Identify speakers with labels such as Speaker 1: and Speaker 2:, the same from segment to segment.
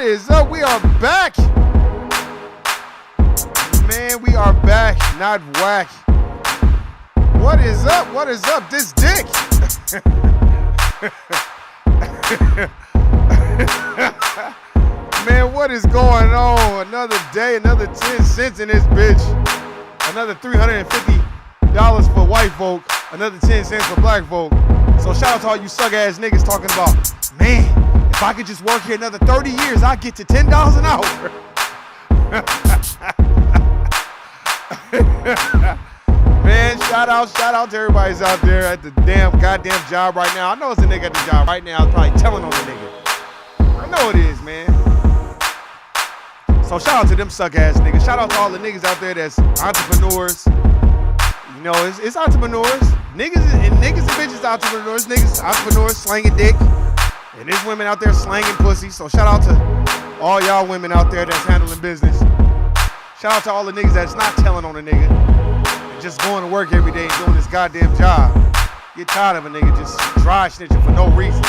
Speaker 1: is up? We are back. Man, we are back, not whack. What is up? What is up? This dick. Man, what is going on? Another day, another 10 cents in this bitch. Another $350 for white folk. Another 10 cents for black folk. So shout out to all you suck ass niggas talking about, man, if I could just work here another 30 years, I'd get to $10 an hour. Man, shout out to everybody's out there at the goddamn job right now. I know it's a nigga at the job right now probably telling on the nigga. I know it is, man. So shout out to them suck ass niggas. Shout out to all the niggas out there that's entrepreneurs. You know, it's entrepreneurs. Niggas and bitches entrepreneurs. Niggas entrepreneurs slanging dick. And there's women out there slanging pussy. So shout out to all y'all women out there that's handling business. Shout out to all the niggas that's not telling on a nigga. And just going to work every day and doing this goddamn job. Get tired of a nigga just dry snitching for no reason.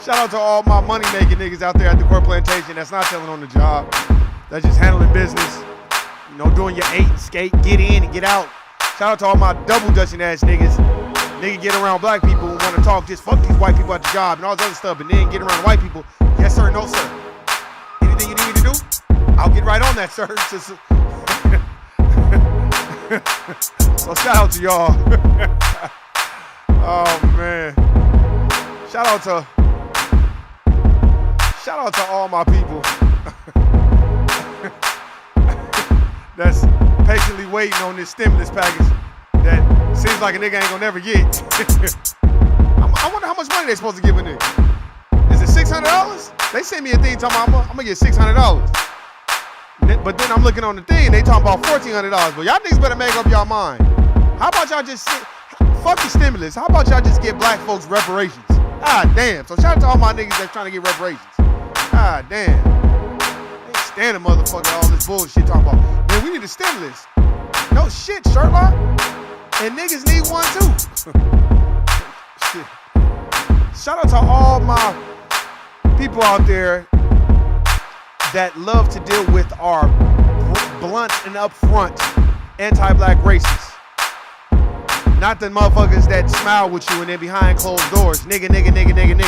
Speaker 1: Shout out to all my money-making niggas out there at the Court Plantation that's not telling on the job. That's just handling business. You know, doing your 8 and skate, get in and get out. Shout out to all my double-dutching ass niggas. Nigga get around black people who want to talk, just fuck these white people at the job and all this other stuff, and then get around white people. Yes, sir, no, sir. Anything you need me to do, I'll get right on that, sir. So shout out to y'all. Oh, man. Shout out to all my people that's patiently waiting on this stimulus package that seems like a nigga ain't gonna never get. I wonder how much money they supposed to give a nigga. Is it $600? They sent me a thing talking about I'm gonna get $600. But then I'm looking on the thing, they talking about $1,400. But y'all niggas better make up y'all mind. How about y'all just fuck the stimulus? How about y'all just give black folks reparations? Ah, damn. So shout out to all my niggas that's trying to get reparations. Ah, damn. Ain't standing motherfucker all this bullshit talking about, man, we need a stimulus. No shit, Sherlock. And niggas need one too. Shit. Shout out to all my people out there that love to deal with our blunt and upfront anti-black racists. Not the motherfuckers that smile with you and then behind closed doors. Nigga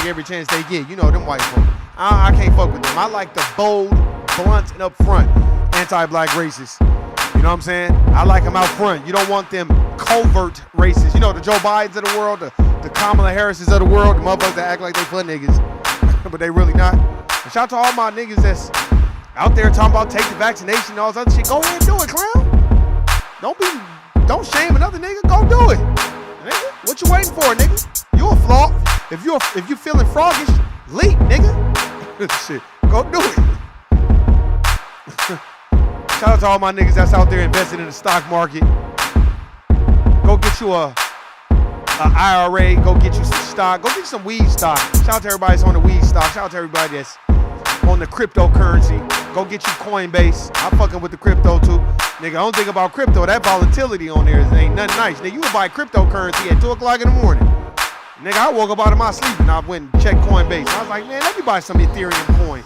Speaker 1: every chance they get. You know them white folk. I can't fuck with them. I like the bold, blunt, and upfront anti-black racists. You know what I'm saying? I like them out front. You don't want them covert racists. You know, the Joe Bidens of the world, the Kamala Harrises of the world, the motherfuckers that act like they for niggas, but they really not. And shout out to all my niggas that's out there talking about take the vaccination and all this other shit. Go ahead and do it, clown. Don't shame another nigga. Go do it, nigga. What you waiting for, nigga? You a flaw. If you feeling froggish, leap, nigga. Shit, go do it. Shout out to all my niggas that's out there investing in the stock market. Go get you a IRA. Go get you some stock. Go get you some weed stock. Shout out to everybody that's on the weed stock. Shout out to everybody that's on the cryptocurrency. Go get you Coinbase. I'm fucking with the crypto too. Nigga, I don't think about crypto. That volatility on there ain't nothing nice. Nigga, you would buy cryptocurrency at 2 o'clock in the morning. Nigga, I woke up out of my sleep and I went and checked Coinbase. I was like, man, let me buy some Ethereum coin.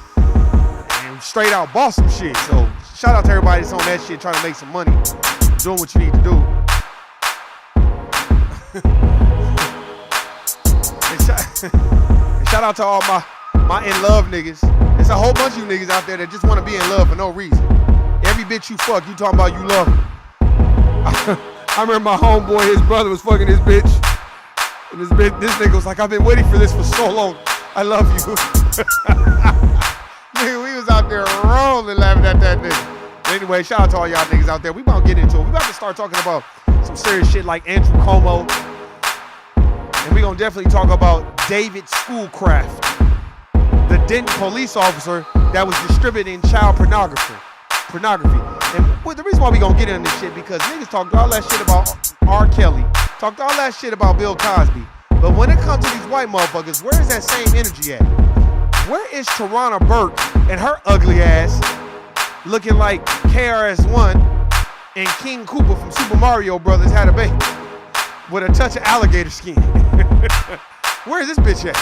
Speaker 1: And straight out bought some shit. So shout out to everybody that's on that shit trying to make some money. Doing what you need to do. And shout out to all my in love niggas. There's a whole bunch of you niggas out there that just want to be in love for no reason. Every bitch you fuck, you talking about you love her. I remember my homeboy, his brother was fucking his bitch. And this nigga was like, I've been waiting for this for so long. I love you. Nigga, we was out there rolling laughing at that nigga. Anyway, shout out to all y'all niggas out there. We about to get into it. We about to start talking about some serious shit like Andrew Cuomo. And we gonna definitely talk about David Schoolcraft, the Denton police officer that was distributing child pornography. And the reason why we gonna get into this shit, because niggas talked all that shit about R. Kelly, talked all that shit about Bill Cosby. But when it comes to these white motherfuckers, where is that same energy at? Where is Tarana Burke and her ugly ass looking like KRS-One and King Koopa from Super Mario Brothers had a baby with a touch of alligator skin? Where's this bitch at?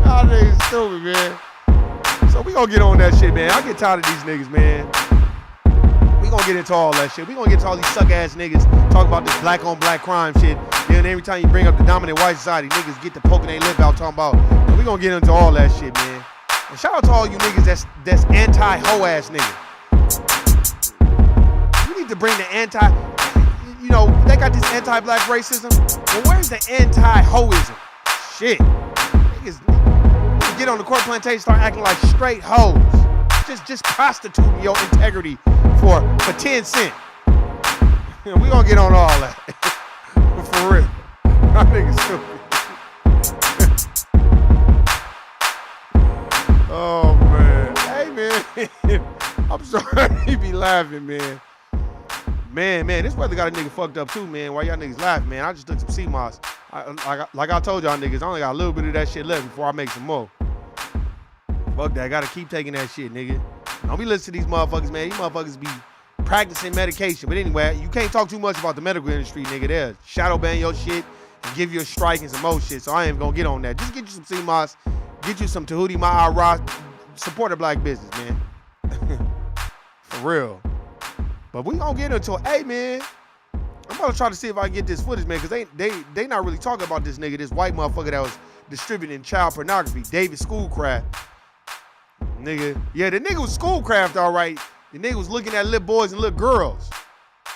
Speaker 1: Y'all niggas stupid, man. So we gonna get on that shit, man. I get tired of these niggas, man. We gonna get into all that shit. We gonna get to all these suck-ass niggas talk about this black-on-black crime shit. Then every time you bring up the dominant white society, niggas get to poking their lip out talking about. And we gonna get into all that shit, man. And shout out to all you niggas that's anti-hoe ass niggas. You need to bring the anti, you know, they got this anti-black racism. Well, where's the anti-hoism? Shit. Niggas get on the court plantation, start acting like straight hoes. Just prostituting your integrity for 10 cents. We gonna get on all that. For real. Y'all niggas stupid. Oh, man. Hey, man. I'm sorry you be laughing, man. Man, this weather got a nigga fucked up, too, man. Why y'all niggas laughing, man? I just took some sea moss. Like I told y'all niggas, I only got a little bit of that shit left before I make some more. Fuck that. Gotta keep taking that shit, nigga. Don't be listening to these motherfuckers, man. These motherfuckers be practicing medication. But anyway, you can't talk too much about the medical industry, nigga. They'll shadow ban your shit and give you a strike and some more shit. So I ain't gonna get on that. Just get you some sea moss. Get you some Tahuti Ma'ara. Support a black business, man. For real. But we gonna get into it. Hey, man. I'm about to try to see if I can get this footage, man, because they not really talking about this nigga, this white motherfucker that was distributing child pornography, David Schoolcraft. Nigga. Yeah, the nigga was Schoolcraft, all right. The nigga was looking at little boys and little girls.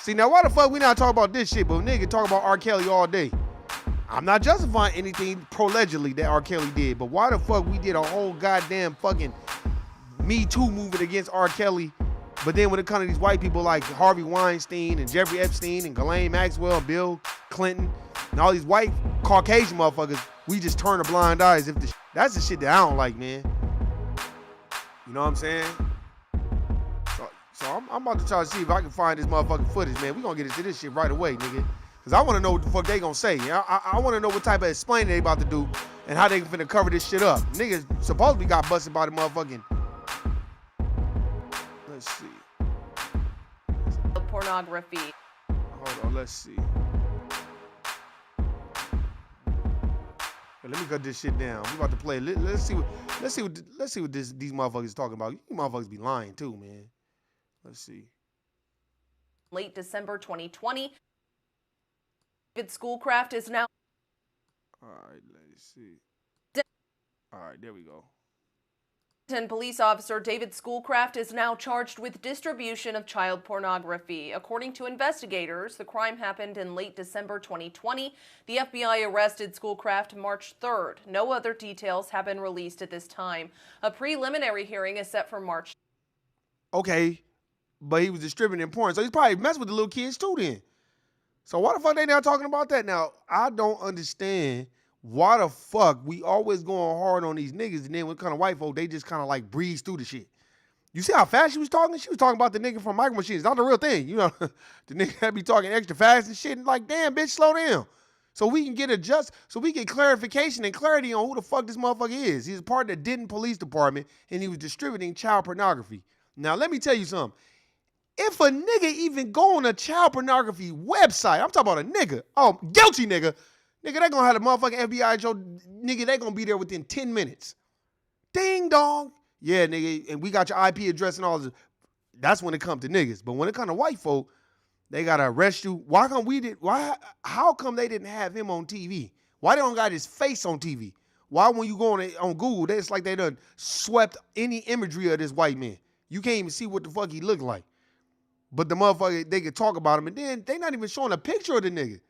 Speaker 1: See, now why the fuck we not talking about this shit, but nigga talk about R. Kelly all day? I'm not justifying anything pro-allegedly that R. Kelly did, but why the fuck we did a whole goddamn fucking Me Too movement against R. Kelly, but then when it comes to these white people like Harvey Weinstein and Jeffrey Epstein and Ghislaine Maxwell, Bill Clinton, and all these white Caucasian motherfuckers, we just turn a blind eye as if that's the shit that I don't like, man. You know what I'm saying? So I'm about to try to see if I can find this motherfucking footage, man. We gonna get into this shit right away, nigga. Cause I wanna know what the fuck they gonna say. I wanna know what type of explaining they about to do and how they finna cover this shit up. Niggas supposedly got busted by the motherfucking, let's see.
Speaker 2: Pornography.
Speaker 1: Hold on, let's see. Let me cut this shit down. We about to play. Let's see what these motherfuckers talking about. You motherfuckers be lying too, man. Let's see.
Speaker 2: Late December 2020. David Schoolcraft is now.
Speaker 1: All right, let's see. All right, there we go.
Speaker 2: Police officer David Schoolcraft is now charged with distribution of child pornography. According to investigators, the crime happened in late December 2020. The FBI arrested Schoolcraft March 3rd. No other details have been released at this time. A preliminary hearing is set for March.
Speaker 1: Okay, but he was distributing porn, so he's probably messing with the little kids too then. So why the fuck they not talking about that? Now, I don't understand why the fuck we always going hard on these niggas, and then when kind of white folk, they just kind of like breeze through the shit. You see how fast she was talking? She was talking about the nigga from Micro Machines. Not the real thing. You know, the nigga that be talking extra fast and shit. And like, damn, bitch, slow down. So we can get so we get clarification and clarity on who the fuck this motherfucker is. He's a part of the Denton Police Department, and he was distributing child pornography. Now, let me tell you something. If a nigga even go on a child pornography website, I'm talking about a nigga, oh, guilty nigga, they gonna have the motherfucking FBI at your, nigga, they gonna be there within 10 minutes. Ding dong. Yeah, nigga, and we got your IP address and all this. That's when it comes to niggas. But when it comes to white folk, they gotta arrest you. How come they didn't have him on TV? Why they don't got his face on TV? Why when you go on Google, it's like they done swept any imagery of this white man. You can't even see what the fuck he looked like. But the motherfucker, they could talk about him, and then they not even showing a picture of the nigga.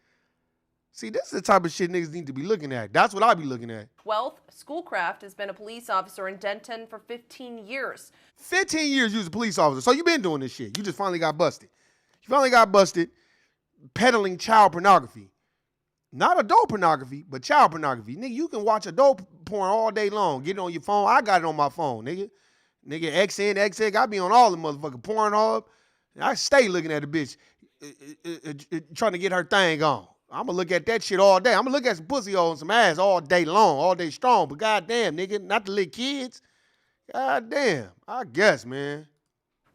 Speaker 1: See, this is the type of shit niggas need to be looking at. That's what I be looking at.
Speaker 2: 12th, Schoolcraft has been a police officer in Denton for 15 years.
Speaker 1: 15 years you was a police officer. So you been doing this shit. You just finally got busted. You finally got busted peddling child pornography. Not adult pornography, but child pornography. Nigga, you can watch adult porn all day long. Get it on your phone. I got it on my phone, nigga. Nigga, XN, I be on all the motherfucking Pornhub. I stay looking at the bitch trying to get her thing on. I'm going to look at that shit all day. I'm going to look at some pussy hole and some ass all day long, all day strong. But goddamn, nigga, not the little kids. Goddamn, I guess, man.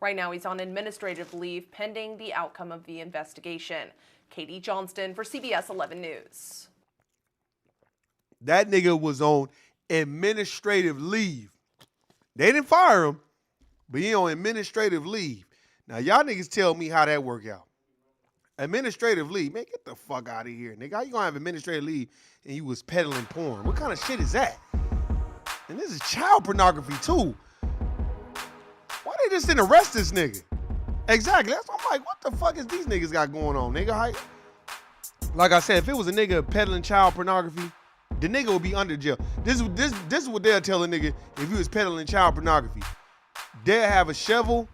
Speaker 2: Right now, he's on administrative leave pending the outcome of the investigation. Katie Johnston for CBS 11 News.
Speaker 1: That nigga was on administrative leave. They didn't fire him, but he on administrative leave. Now, y'all niggas tell me how that work out. Administrative leave, man, get the fuck out of here, nigga. How you gonna have administrative leave and you was peddling porn? What kind of shit is that? And this is child pornography, too. Why they just didn't arrest this nigga? Exactly. That's why I'm like, what the fuck is these niggas got going on, nigga? Like I said, if it was a nigga peddling child pornography, the nigga would be under jail. This is what they'll tell a nigga if he was peddling child pornography. They'll have a shovel,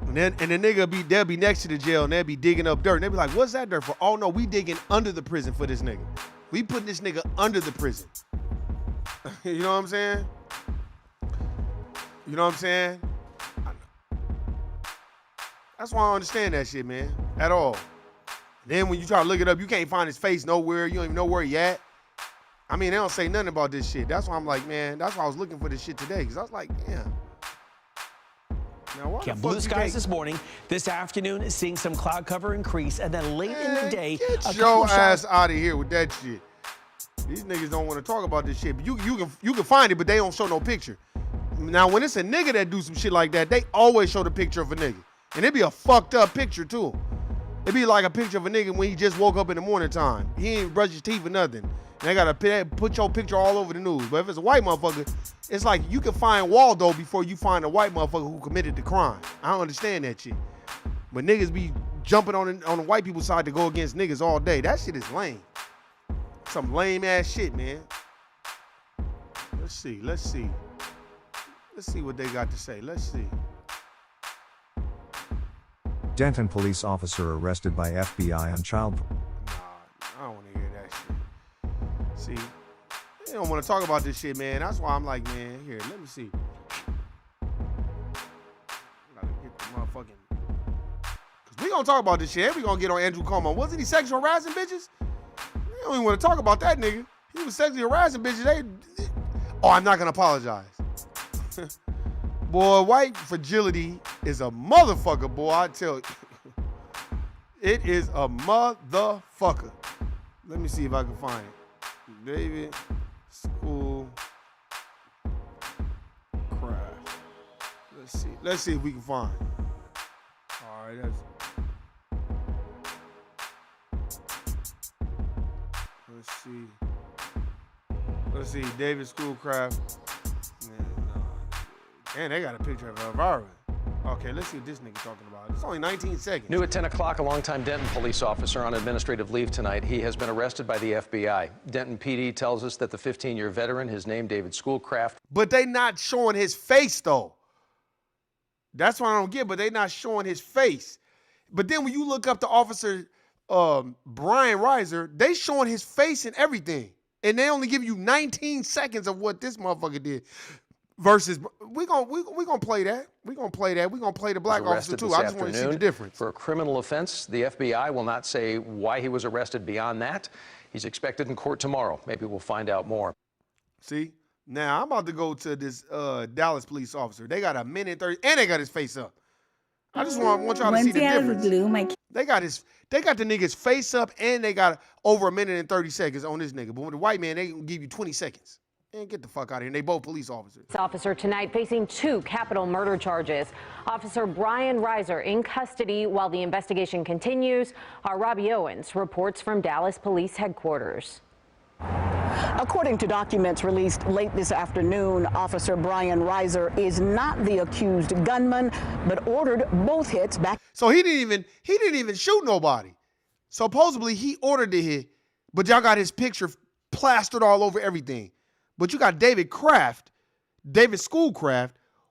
Speaker 1: and the nigga they'll be next to the jail, and they'll be digging up dirt. And they'll be like, what's that dirt for? Oh, no, we digging under the prison for this nigga. We putting this nigga under the prison. You know what I'm saying? You know what I'm saying? That's why I don't understand that shit, man, at all. Then when you try to look it up, you can't find his face nowhere. You don't even know where he at. I mean, they don't say nothing about this shit. That's why I'm like, man, that's why I was looking for this shit today, because I was like, damn. Now,
Speaker 3: blue skies this morning. This afternoon, seeing some cloud cover increase, and then late in the day,
Speaker 1: get your ass out of here with that shit. These niggas don't want to talk about this shit, but you can find it, but they don't show no picture. Now, when it's a nigga that do some shit like that, they always show the picture of a nigga. And it be a fucked up picture, too. It be like a picture of a nigga when he just woke up in the morning time. He ain't brushed his teeth or nothing. And they got to put your picture all over the news. But if it's a white motherfucker, it's like you can find Waldo before you find a white motherfucker who committed the crime. I don't understand that shit. But niggas be jumping on the white people's side to go against niggas all day. That shit is lame. Some lame ass shit, man. Let's see. Let's see what they got to say. Let's see.
Speaker 4: Denton police officer arrested by FBI on child.
Speaker 1: Nah, I don't want to hear that shit. See, they don't want to talk about this shit, man. That's why I'm like, man, here, let me see. I gotta get the motherfucking. Cause we gonna talk about this shit. And we gonna get on Andrew Cuomo. Wasn't he sexual harassing bitches? They don't even want to talk about that nigga. He was sexually harassing bitches. Oh, I'm not gonna apologize. Boy, white fragility is a motherfucker, boy, I tell you. It is a motherfucker. Let me see if I can find it. David School Craft. Let's see if we can find it. All right, let's see, David Schoolcraft. Man, they got a picture of Elvira. Okay, let's see what this nigga talking about. It's only 19 seconds.
Speaker 5: New at 10 o'clock, a longtime Denton police officer on administrative leave tonight. He has been arrested by the FBI. Denton PD tells us that the 15-year veteran, his name David Schoolcraft.
Speaker 1: But they not showing his face, though. That's what I don't get, but they not showing his face. But then when you look up the officer, Brian Reiser, they showing his face and everything. And they only give you 19 seconds of what this motherfucker did. Versus, we gonna play that. We gonna play the black officer too. I just want to see the difference.
Speaker 5: For a criminal offense, the FBI will not say why he was arrested beyond that. He's expected in court tomorrow. Maybe we'll find out more.
Speaker 1: See, now I'm about to go to this Dallas police officer. They got a minute 30, and they got his face up. I just want y'all to see the difference. They got the nigga's face up, and they got over a minute and 30 seconds on this nigga. But with the white man, they can give you 20 seconds. And get the fuck out of here. And they both police officers.
Speaker 6: This officer tonight facing 2 capital murder charges. Officer Brian Reiser in custody while the investigation continues. Our Robbie Owens reports from Dallas Police Headquarters.
Speaker 7: According to documents released late this afternoon, Officer Brian Reiser is not the accused gunman, but ordered both hits back.
Speaker 1: So he didn't even shoot nobody. Supposedly he ordered the hit, but y'all got his picture plastered all over everything. But you got David Schoolcraft,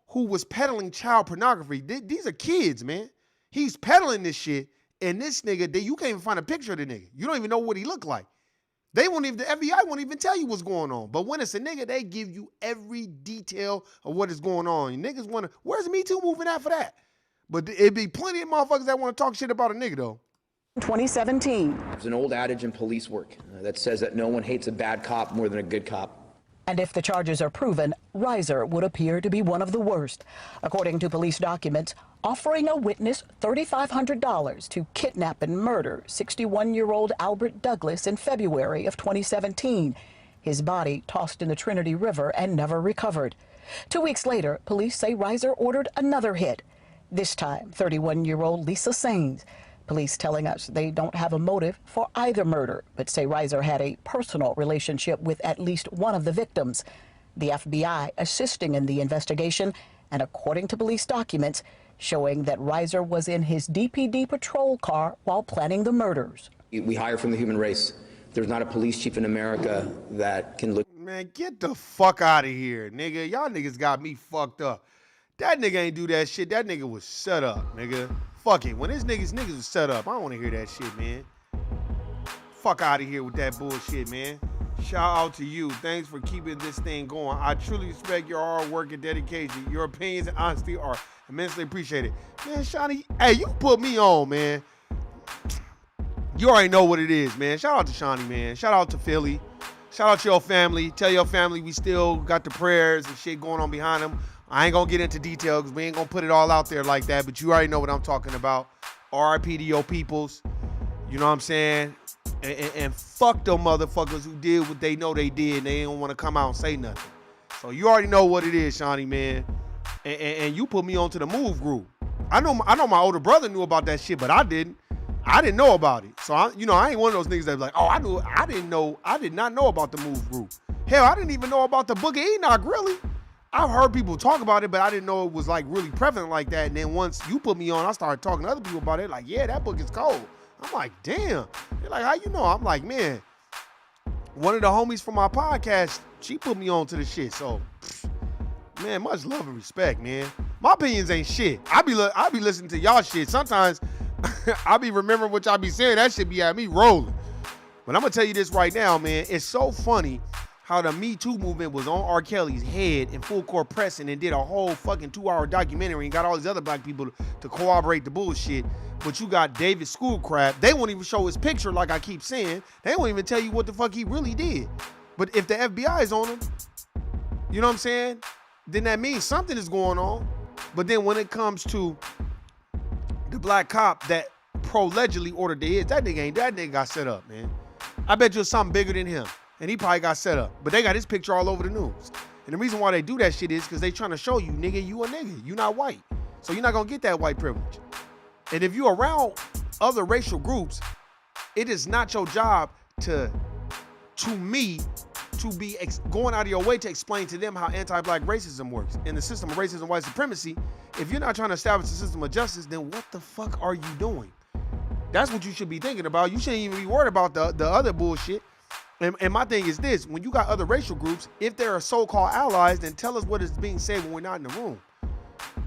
Speaker 1: who was peddling child pornography. These are kids, man. He's peddling this shit, and this nigga, you can't even find a picture of the nigga. You don't even know what he looked like. The FBI won't even tell you what's going on. But when it's a nigga, they give you every detail of what is going on. And niggas want to, where's the Me Too movement at for that? But it'd be plenty of motherfuckers that want to talk shit about a nigga, though.
Speaker 7: 2017.
Speaker 8: There's an old adage in police work that says that no one hates a bad cop more than a good cop.
Speaker 7: And if the charges are proven, Reiser would appear to be one of the worst. According to police documents, offering a witness $3,500 to kidnap and murder 61-year-old Albert Douglas in February of 2017. His body tossed in the Trinity River and never recovered. 2 weeks later, police say Reiser ordered another hit. This time, 31-year-old Lisa Saines. Police telling us they don't have a motive for either murder, but say Reiser had a personal relationship with at least one of the victims. The FBI assisting in the investigation, and according to police documents, showing that Reiser was in his DPD patrol car while planning the murders.
Speaker 8: We hire from the human race. There's not a police chief in America that can look.
Speaker 1: Man, get the fuck out of here, nigga. Y'all niggas got me fucked up. That nigga ain't do that shit. That nigga was set up, nigga. Fuck it. When this niggas was set up, I don't want to hear that shit, man. Fuck out of here with that bullshit, man. Shout out to you. Thanks for keeping this thing going. I truly respect your hard work and dedication. Your opinions and honesty are immensely appreciated. Man, Shawnee, hey, you put me on, man. You already know what it is, man. Shout out to Shawnee, man. Shout out to Philly. Shout out to your family. Tell your family we still got the prayers and shit going on behind them. I ain't gonna get into detail because we ain't gonna put it all out there like that, but you already know what I'm talking about. RIP to your peoples. You know what I'm saying? And fuck them motherfuckers who did what they know they did and they don't want to come out and say nothing. So you already know what it is, Shawnee, man. And you put me onto the Move group. I know my older brother knew about that shit, but I didn't. I didn't know about it. So I ain't one of those niggas that's like, oh, I did not know about the Move group. Hell, I didn't even know about the Book of Enoch, really. I've heard people talk about it, but I didn't know it was like really prevalent like that. And then once you put me on, I started talking to other people about it. Like, yeah, that book is cold. I'm like, damn. They're like, how you know? I'm like, man, one of the homies from my podcast, she put me on to the shit. So, man, much love and respect, man. My opinions ain't shit. I be listening to y'all shit. Sometimes I be remembering what y'all be saying. That shit be at me rolling. But I'm gonna tell you this right now, man. It's so funny how the Me Too movement was on R. Kelly's head in full court pressing and did a whole fucking 2-hour documentary and got all these other black people to corroborate the bullshit. But you got David Schoolcraft. They won't even show his picture like I keep saying. They won't even tell you what the fuck he really did. But if the FBI is on him, you know what I'm saying? Then that means something is going on. But then when it comes to the black cop that allegedly ordered the hits, that nigga got set up, man. I bet you it's something bigger than him. And he probably got set up. But they got his picture all over the news. And the reason why they do that shit is because they trying to show you, nigga, you a nigga. You not white. So you're not going to get that white privilege. And if you're around other racial groups, it is not your job to me, to be going out of your way to explain to them how anti-black racism works. In the system of racism and white supremacy, if you're not trying to establish a system of justice, then what the fuck are you doing? That's what you should be thinking about. You shouldn't even be worried about the other bullshit. And my thing is this, when you got other racial groups, if there are so-called allies, then tell us what is being said when we're not in the room.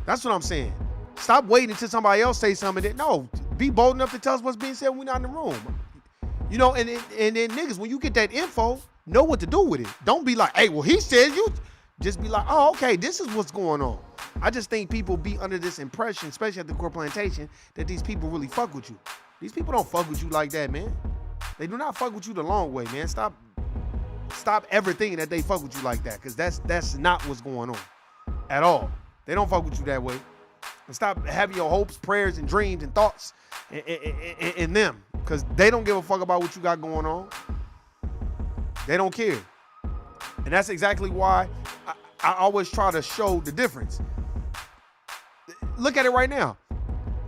Speaker 1: That's what I'm saying. Stop waiting until somebody else say something. No, be bold enough to tell us what's being said when we're not in the room. You know, and then niggas, when you get that info, know what to do with it. Don't be like, hey, well, he said you. Just be like, oh, okay, this is what's going on. I just think people be under this impression, especially at the core plantation, that these people really fuck with you. These people don't fuck with you like that, man. They do not fuck with you the long way, man. Stop ever thinking that they fuck with you like that, because that's not what's going on at all. They don't fuck with you that way. And stop having your hopes, prayers, and dreams and thoughts in them, because they don't give a fuck about what you got going on. They don't care. And that's exactly why I always try to show the difference. Look at it right now.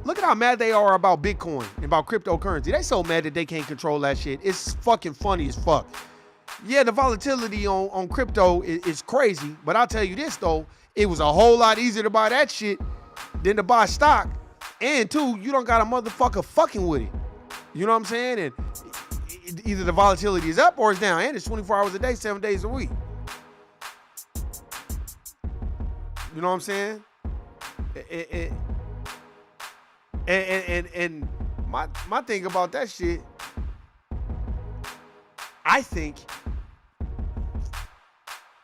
Speaker 1: Look at how mad they are about Bitcoin and about cryptocurrency. They so mad that they can't control that shit. It's fucking funny as fuck. Yeah, the volatility on crypto is crazy, but I'll tell you this though, it was a whole lot easier to buy that shit than to buy stock. And two, you don't got a motherfucker fucking with it. You know what I'm saying? And either the volatility is up or it's down, and it's 24 hours a day, 7 days a week. You know what I'm saying? And my thing about that shit, I think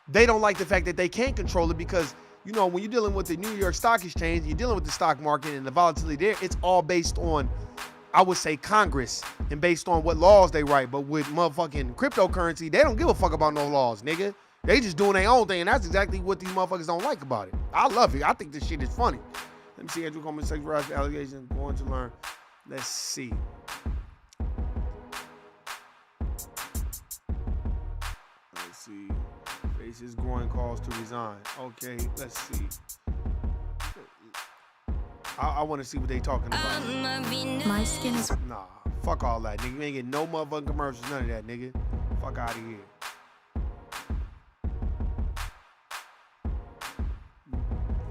Speaker 1: they don't like the fact that they can't control it, because, you know, when you're dealing with the New York Stock Exchange, you're dealing with the stock market and the volatility there, it's all based on, I would say, Congress and based on what laws they write. But with motherfucking cryptocurrency, they don't give a fuck about no laws, nigga. They just doing their own thing, and that's exactly what these motherfuckers don't like about it. I love it. I think this shit is funny. Let me see. Andrew Coleman sexual harassment allegations. Going to learn. Let's see. Let's see. Faces growing calls to resign. Okay, let's see. I want to see what they talking about.
Speaker 9: My skin is...
Speaker 1: Nah, fuck all that, nigga. You ain't getting no motherfucking commercials, none of that, nigga. Fuck out of here.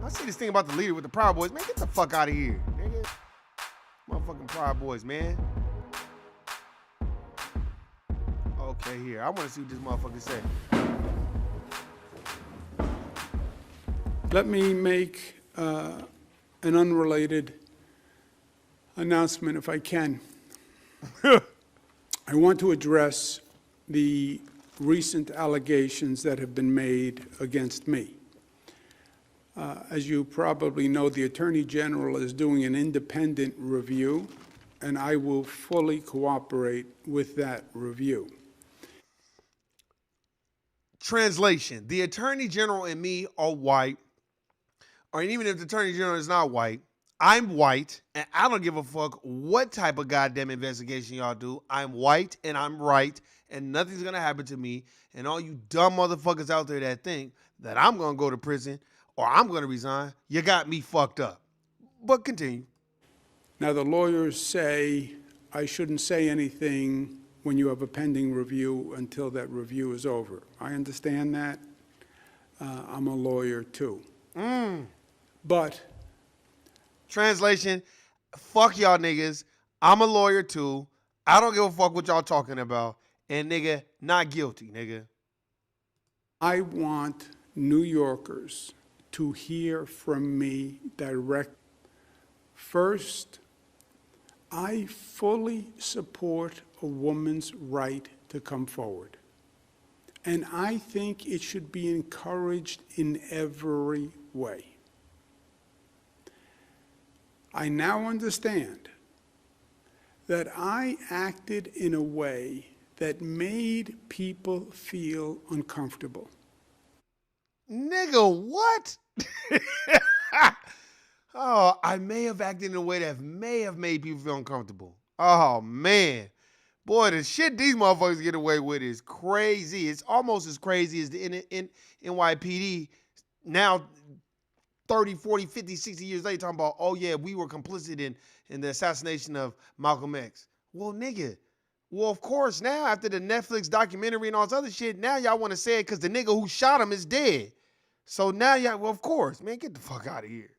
Speaker 1: I see this thing about the leader with the Proud Boys. Man, get the fuck out of here, nigga. Motherfucking Proud Boys, man. Okay, here. I want to see what this motherfucker say.
Speaker 10: Let me make an unrelated announcement, if I can. I want to address the recent allegations that have been made against me. As you probably know, the Attorney General is doing an independent review, and I will fully cooperate with that review.
Speaker 1: Translation: the Attorney General and me are white, or even if the Attorney General is not white, I'm white, and I don't give a fuck what type of goddamn investigation y'all do. I'm white, and I'm right, and nothing's gonna happen to me. And all you dumb motherfuckers out there that think that I'm gonna go to prison or I'm gonna resign, you got me fucked up. But continue.
Speaker 10: Now, the lawyers say I shouldn't say anything when you have a pending review until that review is over. I understand that. I'm a lawyer, too. But
Speaker 1: translation, fuck y'all niggas. I'm a lawyer too. I don't give a fuck what y'all talking about. And nigga, not guilty, nigga.
Speaker 10: I want New Yorkers to hear from me direct. First, I fully support a woman's right to come forward. And I think it should be encouraged in every way. I now understand that I acted in a way that made people feel uncomfortable.
Speaker 1: Nigga, what? Oh, I may have acted in a way that may have made people feel uncomfortable. Oh, man. Boy, the shit these motherfuckers get away with is crazy. It's almost as crazy as the NYPD now 30, 40, 50, 60 years later talking about, oh, yeah, we were complicit in the assassination of Malcolm X. Well, nigga, well, of course, now after the Netflix documentary and all this other shit, now y'all want to say it because the nigga who shot him is dead. So now y'all, well, of course, man, get the fuck out of here.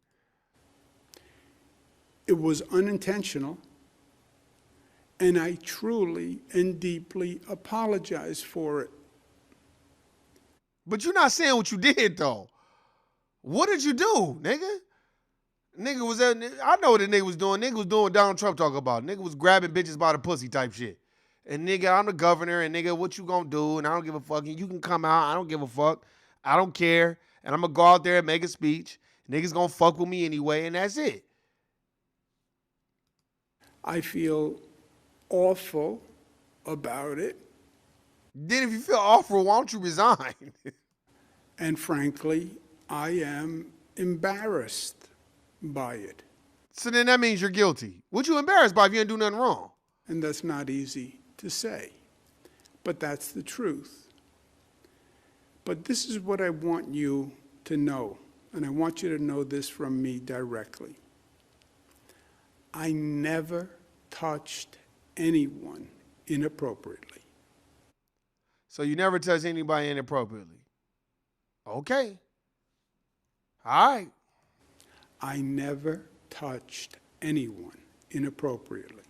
Speaker 10: It was unintentional, and I truly and deeply apologize for it.
Speaker 1: But you're not saying what you did, though. What did you do, nigga? Nigga was at, I know what the nigga was doing. Nigga was doing what Donald Trump talk about. Nigga was grabbing bitches by the pussy type shit. And nigga, I'm the governor, and nigga, what you gonna do? And I don't give a fuck. And you can come out. I don't give a fuck. I don't care. And I'm gonna go out there and make a speech. Niggas gonna fuck with me anyway, and that's it.
Speaker 10: I feel awful about it.
Speaker 1: Then if you feel awful, why don't you resign?
Speaker 10: And frankly, I am embarrassed by it.
Speaker 1: So then that means you're guilty. What you embarrassed by if you didn't do nothing wrong?
Speaker 10: And that's not easy to say, but that's the truth. But this is what I want you to know, and I want you to know this from me directly. I never touched anyone inappropriately.
Speaker 1: So you never touched anybody inappropriately? Okay. All right.
Speaker 10: I never touched anyone inappropriately.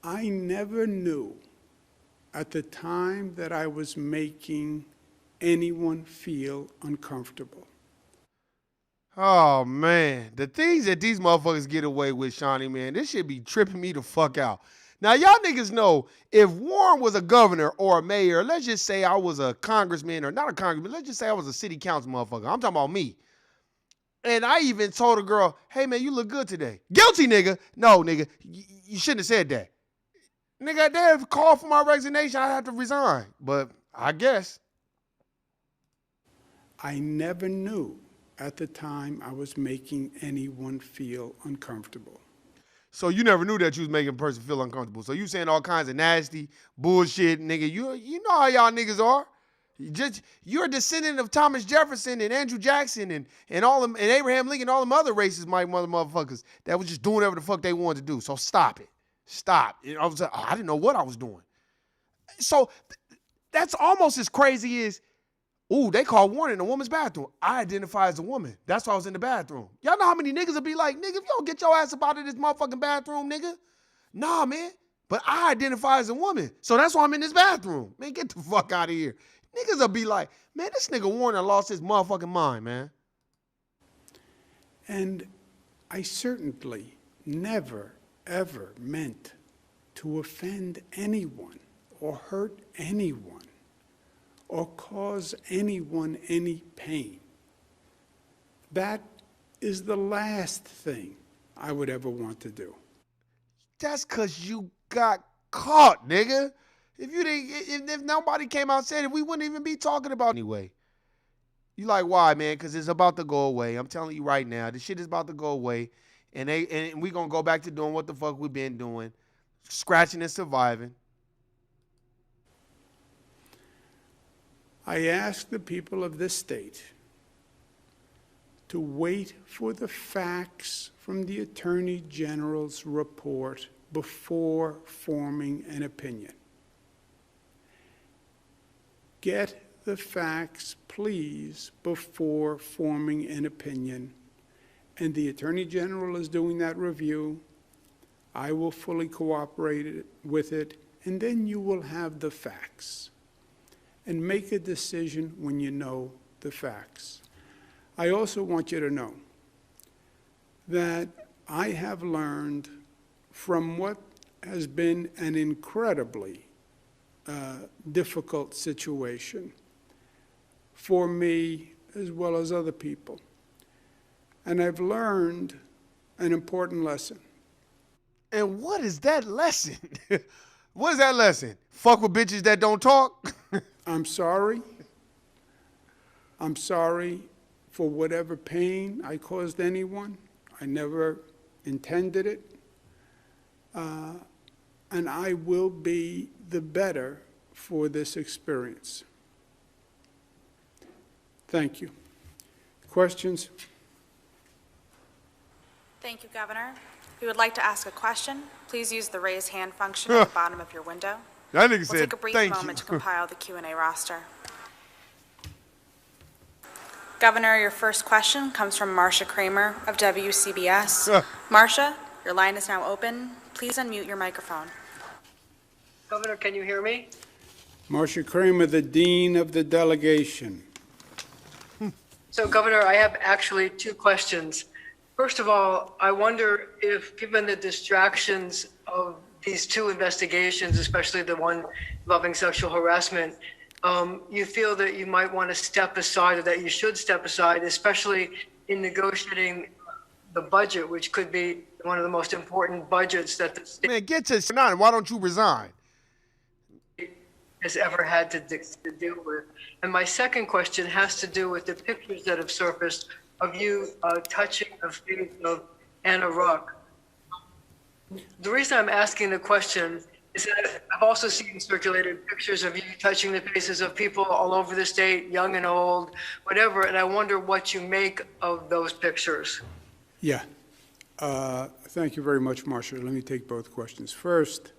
Speaker 10: I never knew at the time that I was making anyone feel uncomfortable.
Speaker 1: Oh, man. The things that these motherfuckers get away with, Shawnee, man, this shit be tripping me the fuck out. Now, y'all niggas know if Warren was a governor or a mayor, let's just say I was a congressman, or not a congressman, let's just say I was a city council motherfucker. I'm talking about me. And I even told a girl, hey, man, you look good today. Guilty, nigga. No, nigga, you shouldn't have said that. Nigga, they have called for my resignation. I have to resign. But I guess.
Speaker 10: I never knew at the time I was making anyone feel uncomfortable.
Speaker 1: So you never knew that you was making a person feel uncomfortable. So you saying all kinds of nasty bullshit, nigga. You know how y'all niggas are. You're a descendant of Thomas Jefferson and Andrew Jackson and all them and Abraham Lincoln and all them other racist motherfuckers that was just doing whatever the fuck they wanted to do. So stop it. Stop. And I was like, I didn't know what I was doing. So that's almost as crazy as, ooh, they called warning in a woman's bathroom. I identify as a woman. That's why I was in the bathroom. Y'all know how many niggas would be like, nigga, if you don't get your ass up out of this motherfucking bathroom, nigga. Nah, man. But I identify as a woman. So that's why I'm in this bathroom. Man, get the fuck out of here. Niggas will be like, man, this nigga Warner lost his motherfucking mind, man.
Speaker 10: And I certainly never, ever meant to offend anyone or hurt anyone or cause anyone any pain. That is the last thing I would ever want to do.
Speaker 1: That's because you got caught, nigga. If nobody came out and said it, we wouldn't even be talking about it anyway. You like, why, man? Because it's about to go away. I'm telling you right now, this shit is about to go away. And we going to go back to doing what the fuck we've been doing. Scratching and surviving.
Speaker 10: I ask the people of this state to wait for the facts from the Attorney General's report before forming an opinion. Get the facts, please, before forming an opinion. And the Attorney General is doing that review. I will fully cooperate with it, and then you will have the facts. And make a decision when you know the facts. I also want you to know that I have learned from what has been an incredibly difficult situation for me as well as other people. And I've learned an important lesson.
Speaker 1: And what is that lesson? What is that lesson? Fuck with bitches that don't talk?
Speaker 10: I'm sorry. I'm sorry for whatever pain I caused anyone. I never intended it. And I will be the better for this experience. Thank you. Questions?
Speaker 11: Thank you, Governor. If you would like to ask a question, please use the raise hand function at the bottom of your window.
Speaker 1: That nigga
Speaker 11: We'll
Speaker 1: said,
Speaker 11: take a brief
Speaker 1: thank
Speaker 11: moment
Speaker 1: you.
Speaker 11: to compile the Q&A roster. Governor, your first question comes from Marcia Kramer of WCBS. Marcia, your line is now open. Please unmute your microphone.
Speaker 12: Governor, can you hear me?
Speaker 10: Marcia Kramer, the Dean of the Delegation.
Speaker 12: So, Governor, I have actually two questions. First of all, I wonder if, given the distractions of these two investigations, especially the one involving sexual harassment, you feel that you might want to step aside, or that you should step aside, especially in negotiating the budget, which could be one of the most important budgets that the state
Speaker 1: Man, get to nine. Why don't you resign?
Speaker 12: has ever had to deal with. And my second question has to do with the pictures that have surfaced of you touching the face of Anna Ruck. The reason I'm asking the question is that I've also seen circulated pictures of you touching the faces of people all over the state, young and old, whatever, and I wonder what you make of those pictures.
Speaker 10: Yeah. Thank you very much, Marcia. Let me take both questions. First,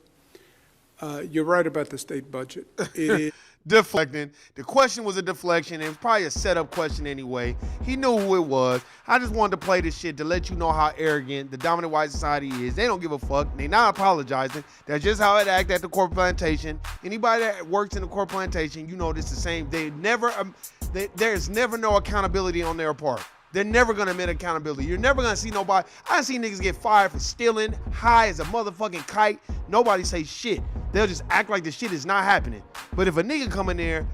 Speaker 10: you're right about the state budget. It is
Speaker 1: Deflecting. The question was a deflection. It was probably a setup question anyway. He knew who it was. I just wanted to play this shit to let you know how arrogant the dominant white society is. They don't give a fuck. They not apologizing. That's just how it act at the corporate plantation. Anybody that works in the corporate plantation, you know this the same. There's never no accountability on their part. They're never gonna admit accountability. You're never gonna see nobody. I done seen niggas get fired for stealing, high as a motherfucking kite. Nobody say shit. They'll just act like the shit is not happening. But if a nigga come in there,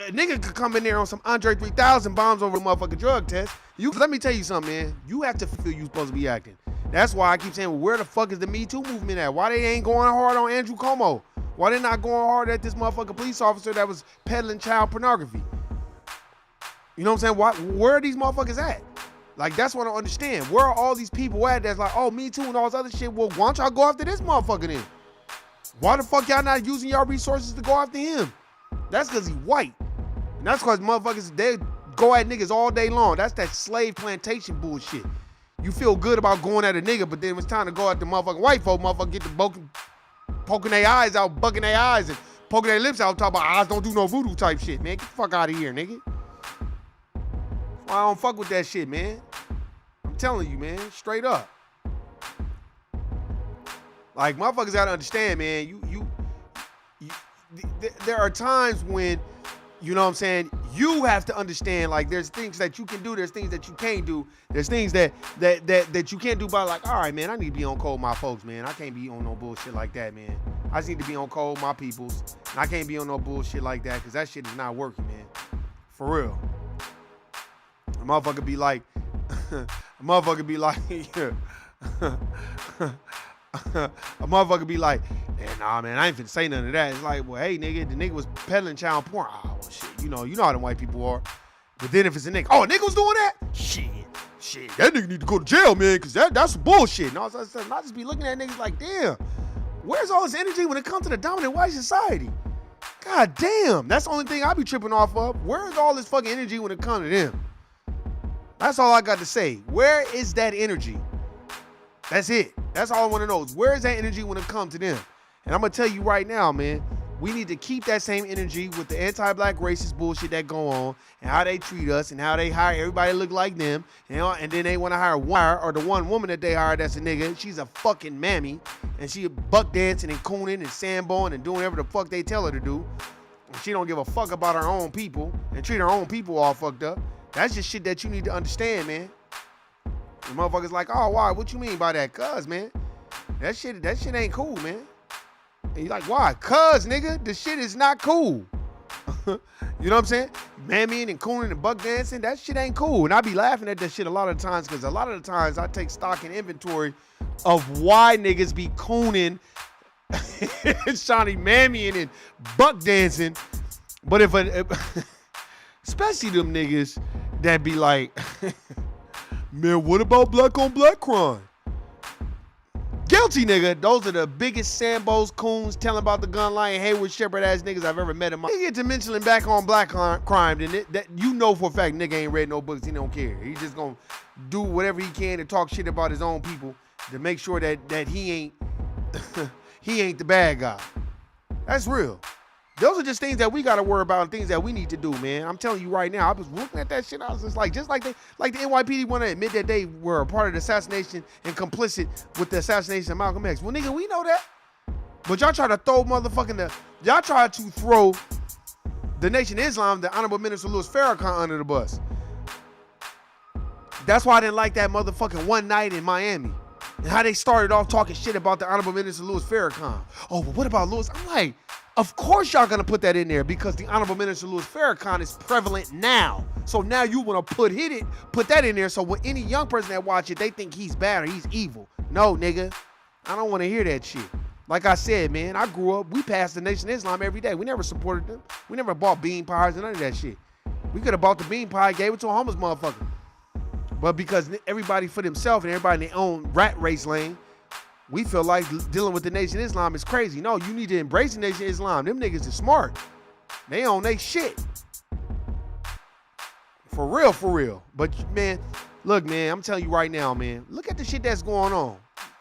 Speaker 1: a nigga could come in there on some Andre 3000 bombs over a motherfucking drug test. Let me tell you something, man. You have to feel you supposed to be acting. That's why I keep saying, well, where the fuck is the Me Too movement at? Why they ain't going hard on Andrew Cuomo? Why they not going hard at this motherfucking police officer that was peddling child pornography? You know what I'm saying? Where are these motherfuckers at? Like, that's what I don't understand. Where are all these people at that's like, oh, me too and all this other shit? Well, why don't y'all go after this motherfucker then? Why the fuck y'all not using y'all resources to go after him? That's because he white. And that's because motherfuckers, they go at niggas all day long. That's that slave plantation bullshit. You feel good about going at a nigga, but then when it's time to go at the motherfucking white folk, motherfucker get the poking their eyes out, bugging their eyes, and poking their lips out, talking about eyes don't do no voodoo type shit, man. Get the fuck out of here, nigga. That's why I don't fuck with that shit, man. I'm telling you, man, straight up. Like, motherfuckers gotta understand, man, there are times when, you know what I'm saying, you have to understand, like, there's things that you can do, there's things that you can't do, there's things that you can't do by, like, all right, man, I need to be on code with my folks, man. I can't be on no bullshit like that, man. I just need to be on code with my peoples, and I can't be on no bullshit like that, because that shit is not working, man. For real. A motherfucker be like, a motherfucker be like, nah, man, I ain't finna say none of that. It's like, well, hey, nigga, the nigga was peddling child porn. Oh, well, shit, you know how them white people are. But then if it's a nigga, oh, a nigga was doing that? Shit, that nigga need to go to jail, man, because that's some bullshit. And all that stuff. And I just be looking at niggas like, damn, where's all this energy when it comes to the dominant white society? God damn, that's the only thing I be tripping off of. Where's all this fucking energy when it comes to them? That's all I got to say. Where is that energy? That's it. That's all I want to know is where is that energy when it comes to them? And I'm going to tell you right now, man, we need to keep that same energy with the anti-black racist bullshit that go on and how they treat us and how they hire everybody to look like them. And then they want to hire one or the one woman that they hired that's a nigga. She's a fucking mammy and she buck dancing and cooning and sandboning and doing whatever the fuck they tell her to do. And she don't give a fuck about her own people and treat her own people all fucked up. That's just shit that you need to understand, man. The motherfuckers like, oh, why? What you mean by that? Cuz, man, that shit ain't cool, man. And you like, why? Cuz, nigga, the shit is not cool. You know what I'm saying? Mammying and cooning and buck dancing, that shit ain't cool. And I be laughing at that shit a lot of times because a lot of the times I take stock and inventory of why niggas be cooning, Shawnee mammying and buck dancing. But if especially them niggas that be like, man, what about black on black crime? Guilty, nigga. Those are the biggest Sambos, coons, telling about the gun lying, Hayward Shepherd ass niggas I've ever met in my. They get to mentioning back on black crime, then that you know for a fact nigga ain't read no books. He don't care. He just gonna do whatever he can to talk shit about his own people to make sure that he ain't he ain't the bad guy. That's real. Those are just things that we gotta worry about and things that we need to do, man. I'm telling you right now, I was looking at that shit, I was just like the NYPD want to admit that they were a part of the assassination and complicit with the assassination of Malcolm X. Well, nigga, we know that. But y'all try to throw the Nation of Islam, the Honorable Minister Louis Farrakhan under the bus. That's why I didn't like that motherfucking one night in Miami. And how they started off talking shit about the Honorable Minister Louis Farrakhan. Oh, but what about Louis? I'm like, of course y'all gonna put that in there because the Honorable Minister Louis Farrakhan is prevalent now. So now you wanna put that in there so when any young person that watch it, they think he's bad or he's evil. No, nigga, I don't wanna hear that shit. Like I said, man, I grew up, we passed the Nation of Islam every day. We never supported them. We never bought bean pies and none of that shit. We could have bought the bean pie, gave it to a homeless motherfucker. But because everybody for themselves and everybody in their own rat race lane, we feel like dealing with the Nation of Islam is crazy. No, you need to embrace the Nation of Islam. Them niggas is smart. They own they shit. For real, for real. But, man, look, man, I'm telling you right now, man, look at the shit that's going on.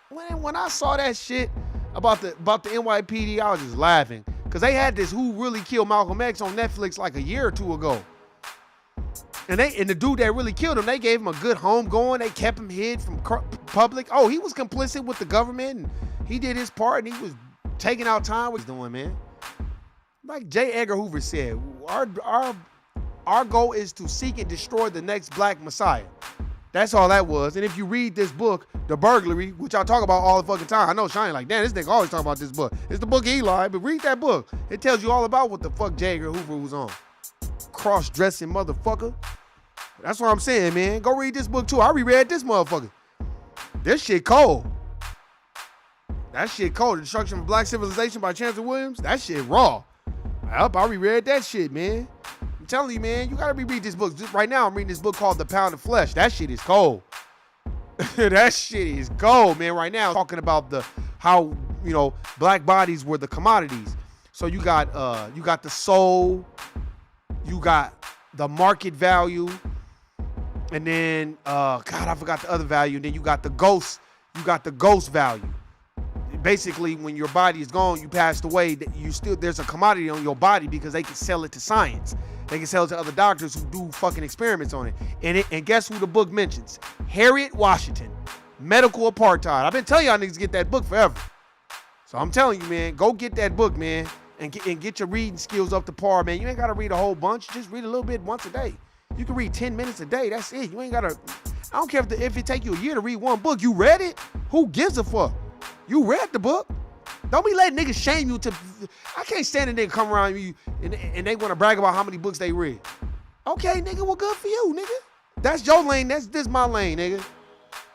Speaker 1: When I saw that shit about the NYPD, I was just laughing. Because they had this Who Really Killed Malcolm X on Netflix like a year or two ago. And the dude that really killed him, they gave him a good home going. They kept him hid from public. Oh, he was complicit with the government, and he did his part, and he was taking out time. What he's doing, man? Like J. Edgar Hoover said, our goal is to seek and destroy the next black messiah. That's all that was. And if you read this book, The Burglary, which I talk about all the fucking time. I know Shiny like, damn, this nigga always talk about this book. It's the book Eli, but read that book. It tells you all about what the fuck J. Edgar Hoover was on. Cross-dressing motherfucker. That's what I'm saying, man. Go read this book too. I reread this motherfucker. This shit cold. That shit cold. The Destruction of Black Civilization by Chancellor Williams. That shit raw. I reread that shit, man. I'm telling you, man, you gotta reread this book. Just right now, I'm reading this book called The Pound of Flesh. That shit is cold. That shit is gold, man. Right now, talking about how black bodies were the commodities. So you got the soul, you got the market value, and then I forgot the other value. And then you got the ghost. You got the ghost value. Basically, when your body is gone, you passed away. There's a commodity on your body because they can sell it to science. They can sell it to other doctors who do fucking experiments on it. And guess who the book mentions? Harriet Washington, Medical Apartheid. I've been telling y'all niggas to get that book forever. So I'm telling you, man, go get that book, man, and get your reading skills up to par, man. You ain't got to read a whole bunch. Just read a little bit once a day. You can read 10 minutes a day. That's it. You ain't got to. I don't care if it take you a year to read one book. You read it? Who gives a fuck? You read the book. Don't be letting niggas shame you. I can't stand a nigga come around you and they want to brag about how many books they read. Okay, nigga, well, good for you, nigga. That's your lane. This my lane, nigga.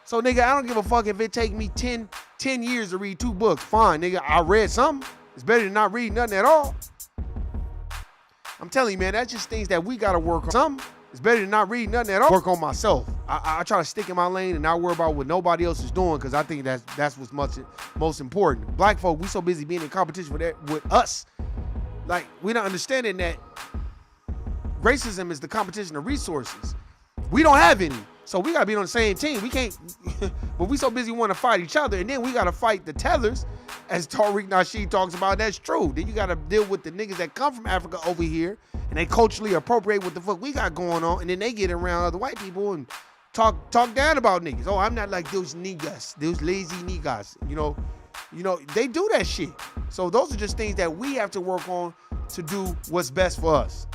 Speaker 1: So, nigga, I don't give a fuck if it take me 10 years to read 2 books. Fine, nigga. I read something. It's better than not reading nothing at all. I'm telling you, man, that's just things that we got to work on. Something. It's better than not reading nothing at all. Work on myself. I try to stick in my lane and not worry about what nobody else is doing because I think that's what's most important. Black folk, we so busy being in competition with us. Like, we not understanding that racism is the competition of resources. We don't have any. So we got to be on the same team. We can't, but we so busy wanting to fight each other. And then we got to fight the tethers, as Tariq Nasheed talks about. That's true. Then you got to deal with the niggas that come from Africa over here and they culturally appropriate what the fuck we got going on. And then they get around other white people and talk down about niggas. Oh, I'm not like those niggas, those lazy niggas. You know, they do that shit. So those are just things that we have to work on to do what's best for us.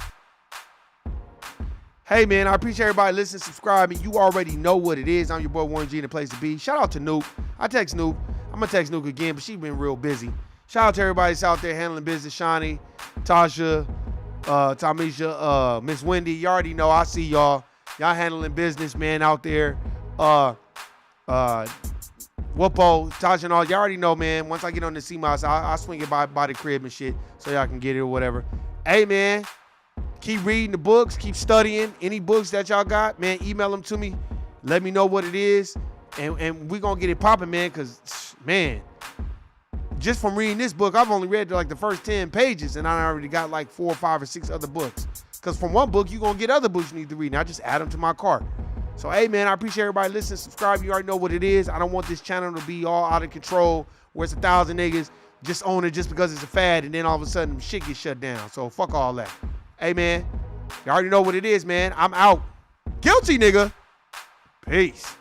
Speaker 1: Hey, man, I appreciate everybody listening, subscribing. You already know what it is. I'm your boy Warren G, and the place to be. Shout out to Nuke. I text Nuke. I'm going to text Nuke again, but she's been real busy. Shout out to everybody that's out there handling business. Shani, Tasha, Tamisha, Miss Wendy. You already know. I see y'all. Y'all handling business, man, out there. Whoopo, Tasha and all. Y'all already know, man. Once I get on the CMOS, I'll swing it by the crib and shit so y'all can get it or whatever. Hey, man. Keep reading the books. Keep studying. Any books that y'all got, man, email them to me. Let me know what it is. And we're going to get it popping, man, because, man, just from reading this book, I've only read like the first 10 pages, and I already got like 4 or 5 or 6 other books. Because from one book, you're going to get other books you need to read, and I just add them to my cart. So, hey, man, I appreciate everybody listening. Subscribe. You already know what it is. I don't want this channel to be all out of control where it's 1,000 niggas just own it just because it's a fad, and then all of a sudden shit gets shut down. So, fuck all that. Hey, man, you already know what it is, man. I'm out. Guilty, nigga. Peace.